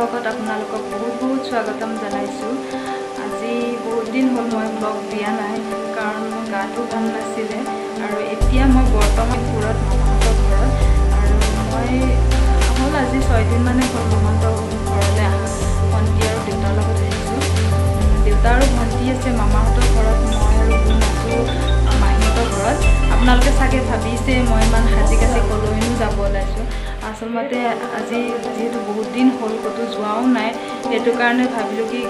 ব্লগত আপোনালোকক বহুত স্বাগতম জনাইছোঁ। আজি বহুত দিন হ'ল মই ব্লগ দিয়া নাই, কাৰণ মোৰ গাটো ভাল নাছিলে। আৰু এতিয়া মই বৰ্তমান পুৰত মামাহঁতৰ ঘৰত, আৰু মই হ'ল আজি 6 দিন মানে হ'ল মামাহঁতৰ ঘৰলৈ অহা। ভণ্টি আৰু দেউতাৰ লগত আহিছোঁ। দেউতা আৰু ভণ্টি আছে মামাহঁতৰ ঘৰত, মই আৰু গুণ আছোঁ মাহীহঁতৰ ঘৰত। আপোনালোকে চাগে ভাবিছে মই ইমান সাজি কাচি ক'লৈনো যাব ওলাইছোঁ। আচলতে আজি যিহেতু বহুত দিন হ'ল ক'তো যোৱাও নাই, সেইটো কাৰণে ভাবিলোঁ কি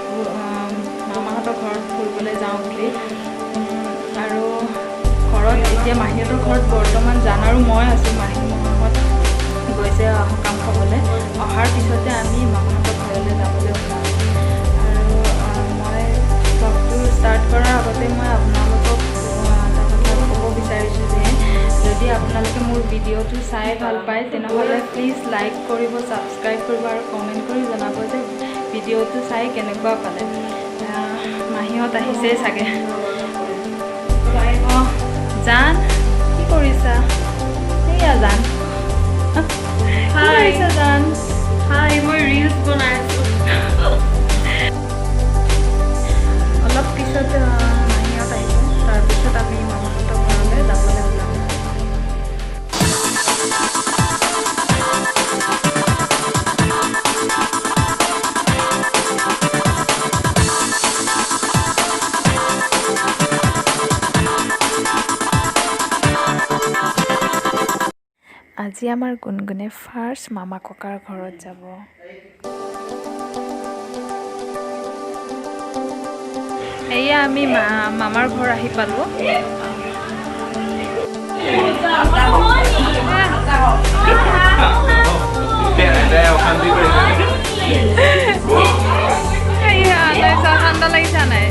মামাহঁতৰ ঘৰত ফুৰিবলৈ যাওঁ বুলি। আৰু ঘৰত এতিয়া মাহীহঁতৰ ঘৰত বৰ্তমান জান আৰু মই আছোঁ। মাহী মামাহঁত গৈছে সকাম খাবলৈ, অহাৰ পিছতে আমি মামাহঁতৰ ঘৰলৈ যাবলৈ ওলাম। আৰু মই ব্লগটো ষ্টাৰ্ট কৰাৰ আগতে মই আপোনালোকক এটা কথা ক'ব বিচাৰিছোঁ যে যদি আপোনালোকে মোৰ ভিডিঅ'টো চাই ভাল পায় তেনেহ'লে প্লিজ লাইক কৰিব, ছাবস্ক্ৰাইব কৰিব আৰু কমেণ্ট কৰি জনাব যে ভিডিঅ'টো চাই কেনেকুৱা পালে। মাহীহঁত আহিছেই চাগে। অঁ জান, কি কৰিছা? সেয়া জান, কি কৰিছা জান? হাই, মই ৰিলছ বনাই আছোঁ। অলপ পিছত মাহীহঁত আহিব, তাৰপিছত আমি মামাহঁতৰ ঘৰলৈ যাবলৈ ওলাম। আজি আমাৰ গুণগুণে ফাৰ্ষ্ট মামা ককাৰ ঘৰত যাব। এয়া আমি মামাৰ ঘৰ আহি পালোঁ। ঠাণ্ডা লাগিছা নাই?